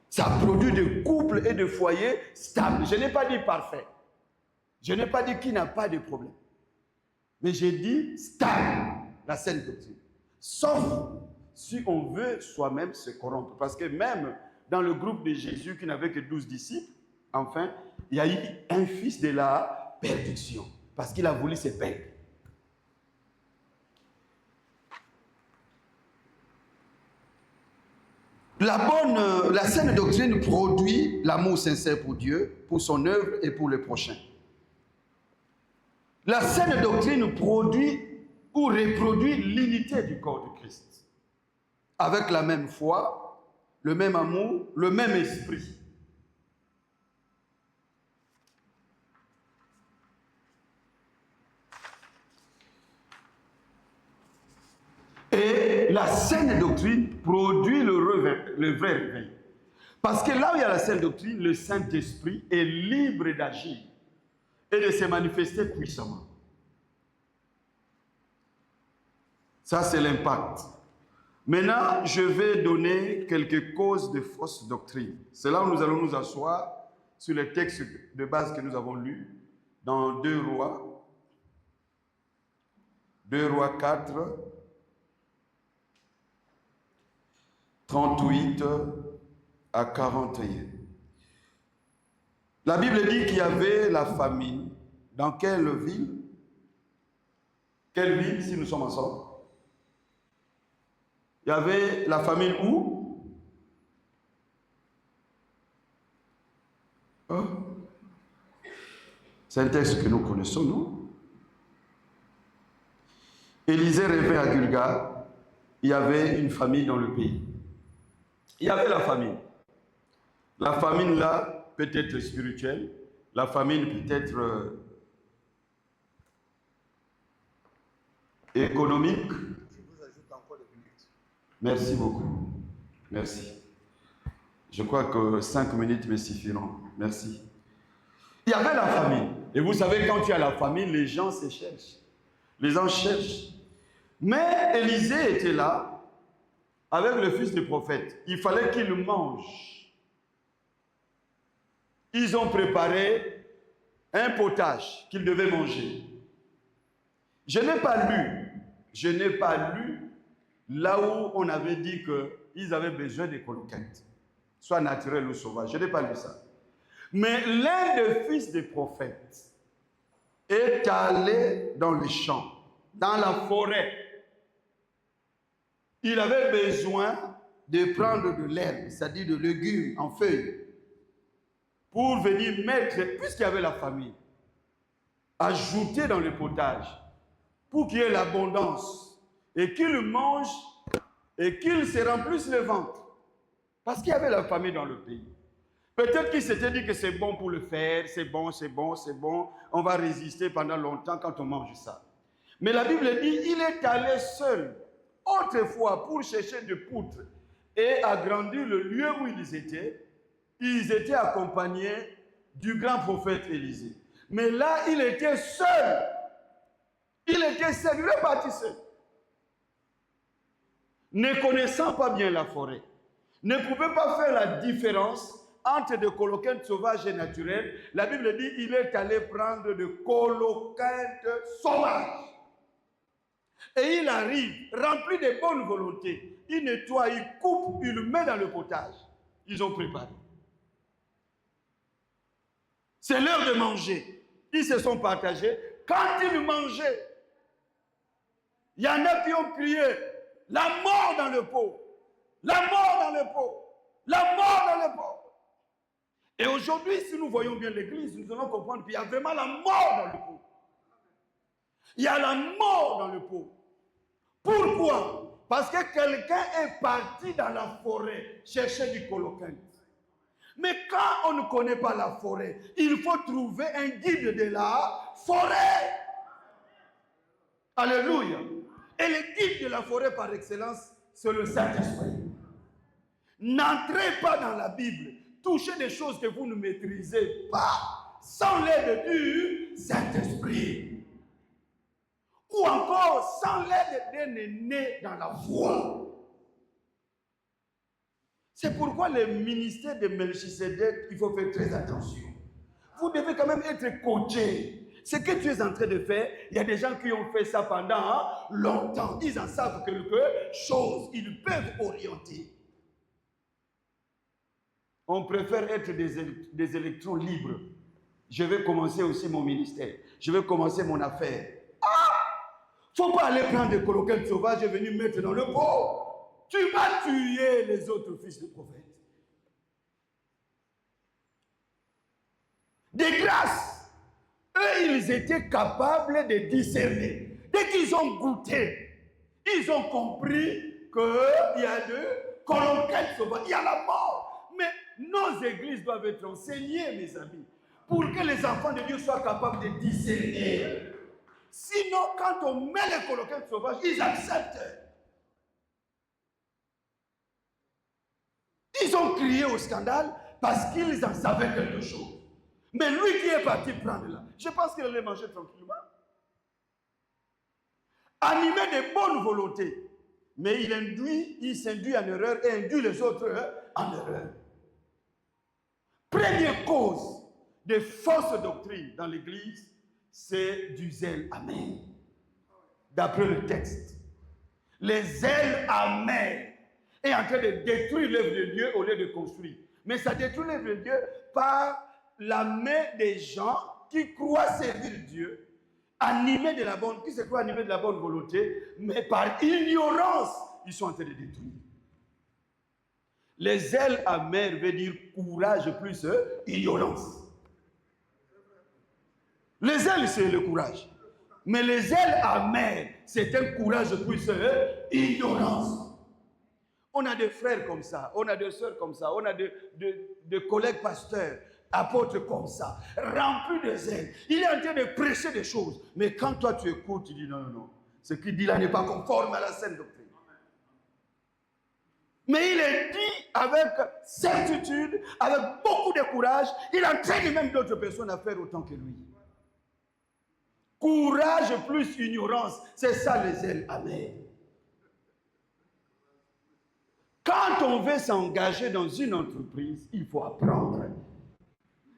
Ça produit des couples et de foyers stables. Je n'ai pas dit parfait. Je n'ai pas dit qu'il n'a pas de problème. Mais j'ai dit stable, la saine doctrine. Sauf si on veut soi-même se corrompre. Parce que même dans le groupe de Jésus qui n'avait que 12 disciples, enfin, il y a eu un fils de la perdition. Parce qu'il a voulu se perdre. La saine doctrine produit l'amour sincère pour Dieu, pour son œuvre et pour le prochain. La saine doctrine produit ou reproduit l'unité du corps de Christ. Avec la même foi, le même amour, le même esprit. Et la saine doctrine produit le vrai réveil. Parce que là où il y a la saine doctrine, le Saint-Esprit est libre d'agir et de se manifester puissamment. Ça, c'est l'impact. Maintenant, je vais donner quelques causes de fausses doctrines. C'est là où nous allons nous asseoir sur les textes de base que nous avons lus dans 2 Rois 4, 38 à 41. La Bible dit qu'il y avait la famine. Dans quelle ville? Quelle ville, si nous sommes ensemble? Il y avait la famine où? Hein? C'est un texte que nous connaissons, non? Élisée revint à Gilgal. Il y avait une famine dans le pays. Il y avait la famine. La famine là peut être spirituelle. La famine peut être économique. Je vous ajoute encore des minutes. Merci beaucoup. Merci. Je crois que 5 minutes me suffiront. Merci. Il y avait la famine. Et vous savez, quand tu as la famine, les gens se cherchent. Les gens cherchent. Mais Élisée était là, avec le fils du prophète. Il fallait qu'il mange. Ils ont préparé un potage qu'ils devaient manger. Je n'ai pas lu là où on avait dit qu'ils avaient besoin de coloquettes, soit naturelles ou sauvages. Je n'ai pas lu ça. Mais l'un des fils des prophètes est allé dans les champs, dans la forêt. Il avait besoin de prendre de l'herbe, c'est-à-dire de légumes en feuilles, pour venir mettre, puisqu'il y avait la famille, ajouter dans le potage, pour qu'il y ait l'abondance, et qu'il mange, et qu'il se remplisse le ventre. Parce qu'il y avait la famille dans le pays. Peut-être qu'il s'était dit que c'est bon pour le faire, c'est bon, on va résister pendant longtemps quand on mange ça. Mais la Bible dit, il est allé seul, autrefois, pour chercher des poutres et agrandir le lieu où ils étaient accompagnés du grand prophète Élisée. Mais là, il était seul. Il est parti seul. Ne connaissant pas bien la forêt, ne pouvait pas faire la différence entre des coloquintes sauvages et naturelles. La Bible dit il est allé prendre des coloquintes sauvages. Et il arrive, rempli de bonne volonté. Il nettoie, il coupe, il le met dans le potage. Ils ont préparé. C'est l'heure de manger. Ils se sont partagés. Quand ils mangeaient, il y en a qui ont crié la mort dans le pot. La mort dans le pot. La mort dans le pot. Et aujourd'hui, si nous voyons bien l'église, nous allons comprendre qu'il y a vraiment la mort dans le pot. Il y a la mort dans le pot. Pourquoi? Parce que quelqu'un est parti dans la forêt chercher du coloquinte. Mais quand on ne connaît pas la forêt, il faut trouver un guide de la forêt. Alléluia. Et le guide de la forêt par excellence, c'est le Saint-Esprit. N'entrez pas dans la Bible. Touchez des choses que vous ne maîtrisez pas sans l'aide du Saint-Esprit. Ou encore sans l'aide d'un aîné dans la foi. C'est pourquoi le ministère de Melchisedec, il faut faire très attention. Vous devez quand même être coaché. Ce que tu es en train de faire, il y a des gens qui ont fait ça pendant longtemps. Ils en savent quelque chose. Ils peuvent orienter. On préfère être des électrons libres. Je vais commencer aussi mon ministère. Je vais commencer mon affaire. Il ne faut pas aller prendre des coloquintes sauvages et venir mettre dans le pot. Tu vas tuer les autres fils de prophètes. De grâce, eux, ils étaient capables de discerner. Dès qu'ils ont goûté, ils ont compris qu'il y a de coloquintes sauvages. Il y a la mort. Mais nos églises doivent être enseignées, mes amis, pour que les enfants de Dieu soient capables de discerner. Sinon, quand on met les coloquintes sauvages, ils acceptent. Ils ont crié au scandale parce qu'ils en savaient quelque chose. Mais lui qui est parti prendre là, je pense qu'il allait manger tranquillement. Animé de bonne volonté. Mais il s'induit en erreur et induit les autres en erreur. Première cause de fausses doctrines dans l'Église, c'est du zèle amer. D'après le texte. Les zèles amers est en train de détruire l'œuvre de Dieu au lieu de construire. Mais ça détruit l'œuvre de Dieu par la main des gens qui croient servir Dieu, qui se croient animés de la bonne volonté, mais par ignorance, ils sont en train de détruire. Les zèles amers veut dire courage plus ignorance. Les zèles, c'est le courage. Mais les zèles amers, c'est un courage plus ignorance. On a des frères comme ça, on a des sœurs comme ça, on a des collègues pasteurs, apôtres comme ça, remplis de zèle. Il est en train de prêcher des choses. Mais quand toi tu écoutes, tu dis non. Ce qu'il dit là n'est pas conforme à la saine doctrine. Mais il est dit avec certitude, avec beaucoup de courage, il entraîne même d'autres personnes à faire autant que lui. Courage plus ignorance, c'est ça le zèle. Amen. Quand on veut s'engager dans une entreprise, il faut apprendre.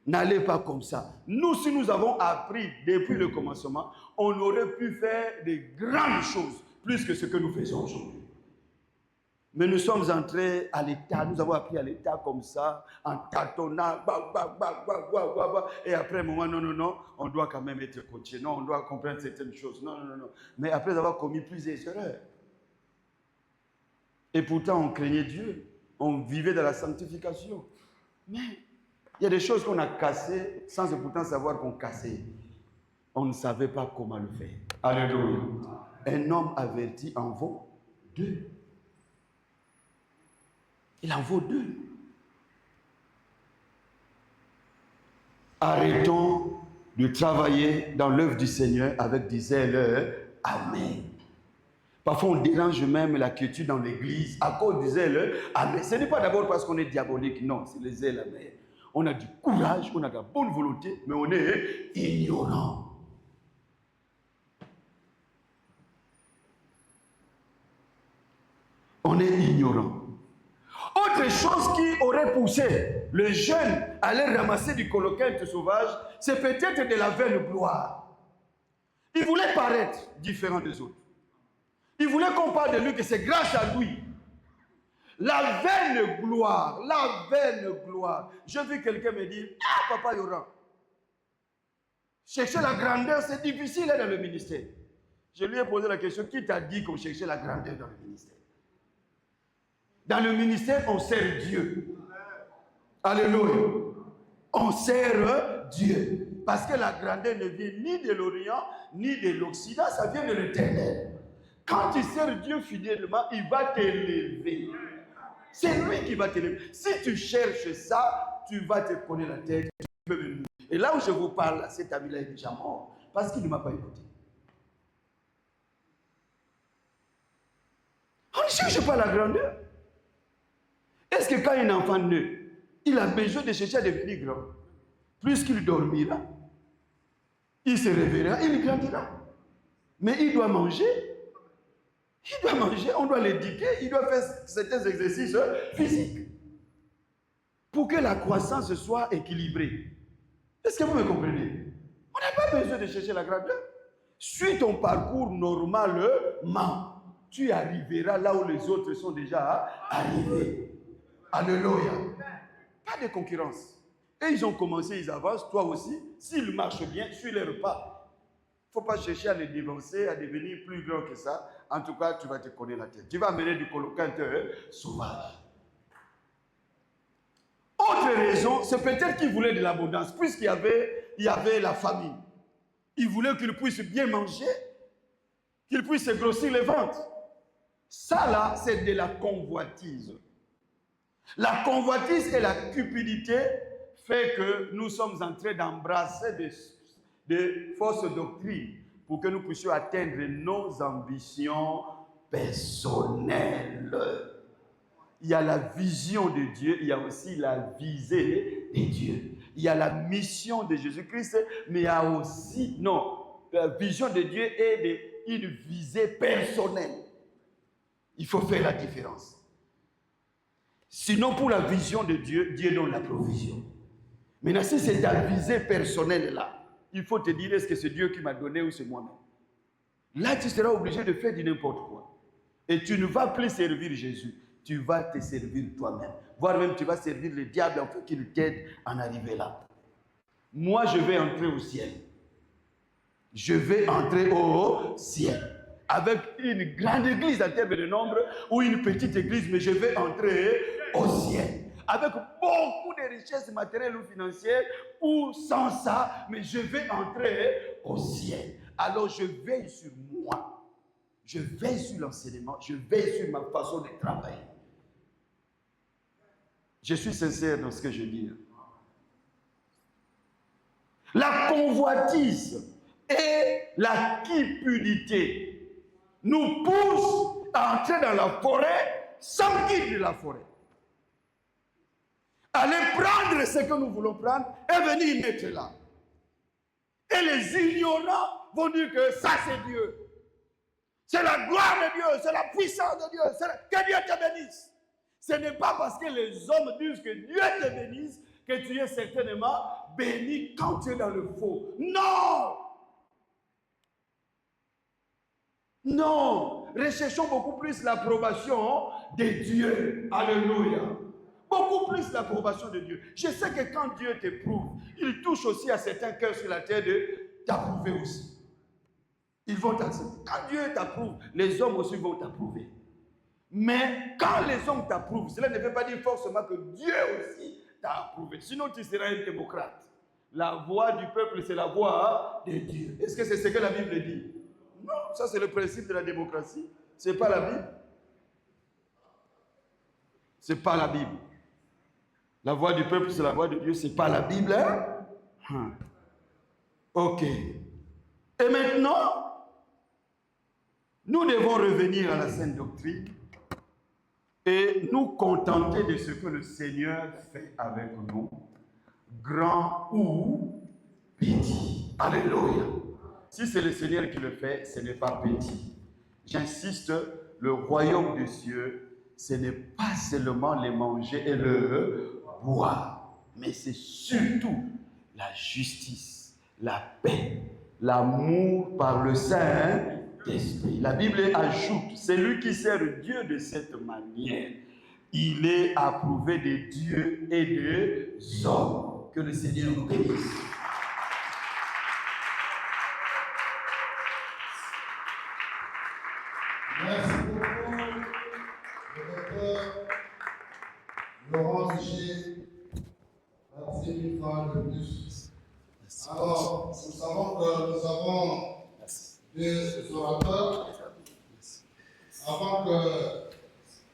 N'allez pas comme ça. Nous, si nous avons appris depuis le commencement, on aurait pu faire de grandes choses, plus que ce que nous faisons aujourd'hui. Mais nous sommes entrés à l'état, nous avons appris à l'état comme ça, en tâtonnant, et après un moment, non, on doit quand même être coaché, non, on doit comprendre certaines choses, non. Mais après avoir commis plusieurs erreurs. Et pourtant, on craignait Dieu, on vivait dans la sanctification. Mais il y a des choses qu'on a cassées sans pourtant savoir qu'on cassait. On ne savait pas comment le faire. Alléluia. Un homme averti en vaut deux. Il en vaut deux. Arrêtons de travailler dans l'œuvre du Seigneur avec des zèles. Amen. Parfois, on dérange même la quiétude dans l'église à cause des zèles. Amen. Ce n'est pas d'abord parce qu'on est diabolique, non, c'est les zèles. Amen. On a du courage, on a de la bonne volonté, mais on est ignorant. On est ignorant. Autre chose qui aurait poussé le jeune à aller ramasser du colocante sauvage, c'est peut-être de la vaine gloire. Il voulait paraître différent des autres. Il voulait qu'on parle de lui, que c'est grâce à lui. La vaine gloire, la vaine gloire. J'ai vu quelqu'un me dire, ah papa Yoran, chercher la grandeur, c'est difficile dans le ministère. Je lui ai posé la question, qui t'a dit qu'on cherchait la grandeur dans le ministère? Dans le ministère, on sert Dieu. Alléluia. On sert Dieu. Parce que la grandeur ne vient ni de l'Orient, ni de l'Occident, ça vient de l'Éternel. Quand tu sers Dieu fidèlement, il va t'élever. C'est lui qui va t'élever. Si tu cherches ça, tu vas te connaître la tête. Et là où je vous parle, cet ami-là est déjà mort. Parce qu'il ne m'a pas écouté. On ne cherche pas la grandeur. Est-ce que quand un enfant naît, il a besoin de chercher à devenir grand? Plus qu'il dormira, il se réveillera, il grandira. Mais il doit manger. Il doit manger, on doit l'éduquer, il doit faire certains exercices physiques pour que la croissance soit équilibrée. Est-ce que vous me comprenez? On n'a pas besoin de chercher la grandeur. Suis ton parcours normalement. Tu arriveras là où les autres sont déjà arrivés. Alléluia. Pas de concurrence. Et ils ont commencé, ils avancent, toi aussi. S'ils marchent bien, suis leur pas. Il ne faut pas chercher à les dévancer, à devenir plus grand que ça. En tout cas, tu vas te connaître la tête. Tu vas amener du colocante sauvage. Autre raison, c'est peut-être qu'il voulait de l'abondance, puisqu'il y avait la famine. Il voulait qu'il puisse bien manger, qu'il puisse grossir les ventres. Ça là, c'est de la convoitise. La convoitise et la cupidité fait que nous sommes en train d'embrasser des fausses doctrines pour que nous puissions atteindre nos ambitions personnelles. Il y a la vision de Dieu, il y a aussi la visée de Dieu. Il y a la mission de Jésus-Christ, mais il y a aussi, la vision de Dieu est une visée personnelle. Il faut faire la différence. Sinon, pour la vision de Dieu, Dieu donne la provision. Maintenant, si c'est ta visée personnelle là, il faut te dire, est-ce que c'est Dieu qui m'a donné ou c'est moi-même? Là, tu seras obligé de faire du n'importe quoi. Et tu ne vas plus servir Jésus. Tu vas te servir toi-même. Voire même, tu vas servir le diable afin qu'il t'aide à en arriver là. Moi, je vais entrer au ciel. Je vais entrer au ciel. Avec une grande église en termes de nombre ou une petite église, mais je vais entrer au ciel. Avec beaucoup de richesses matérielles ou financières, ou sans ça, mais je vais entrer au ciel. Alors je veille sur moi. Je veille sur l'enseignement. Je veille sur ma façon de travailler. Je suis sincère dans ce que je dis. La convoitise et la cupidité nous poussent à entrer dans la forêt sans guide de la forêt. Aller prendre ce que nous voulons prendre et venir mettre là. Et les ignorants vont dire que ça c'est Dieu. C'est la gloire de Dieu, c'est la puissance de Dieu. Que Dieu te bénisse. Ce n'est pas parce que les hommes disent que Dieu te bénisse que tu es certainement béni quand tu es dans le faux. Non! Non! Recherchons beaucoup plus l'approbation de Dieu. Alléluia! Beaucoup plus l'approbation de Dieu. Je sais que quand Dieu t'éprouve, il touche aussi à certains cœurs sur la terre de t'approuver aussi. Ils vont t'accepter. Quand Dieu t'approuve, les hommes aussi vont t'approuver. Mais quand les hommes t'approuvent, cela ne veut pas dire forcément que Dieu aussi t'a approuvé. Sinon, tu seras un démocrate. La voix du peuple, c'est la voix de Dieu. Est-ce que c'est ce que la Bible dit? Non, ça c'est le principe de la démocratie. Ce n'est pas la Bible. Ce n'est pas la Bible. La voix du peuple, c'est la voix de Dieu. Ce n'est pas la Bible. Hein? Ok. Et maintenant, nous devons revenir à la sainte doctrine et nous contenter de ce que le Seigneur fait avec nous, grand ou petit. Alléluia. Si c'est le Seigneur qui le fait, ce n'est pas petit. J'insiste, le royaume des cieux, ce n'est pas seulement les manger et le boire, mais c'est surtout la justice, la paix, l'amour par le Saint-Esprit. La Bible ajoute, celui qui sert Dieu de cette manière, il est approuvé de Dieu et des hommes. Que le Seigneur nous bénisse. Merci beaucoup, le docteur Laurent Richer. Merci une fois de plus. Alors, nous savons que nous avons deux orateurs. Avant que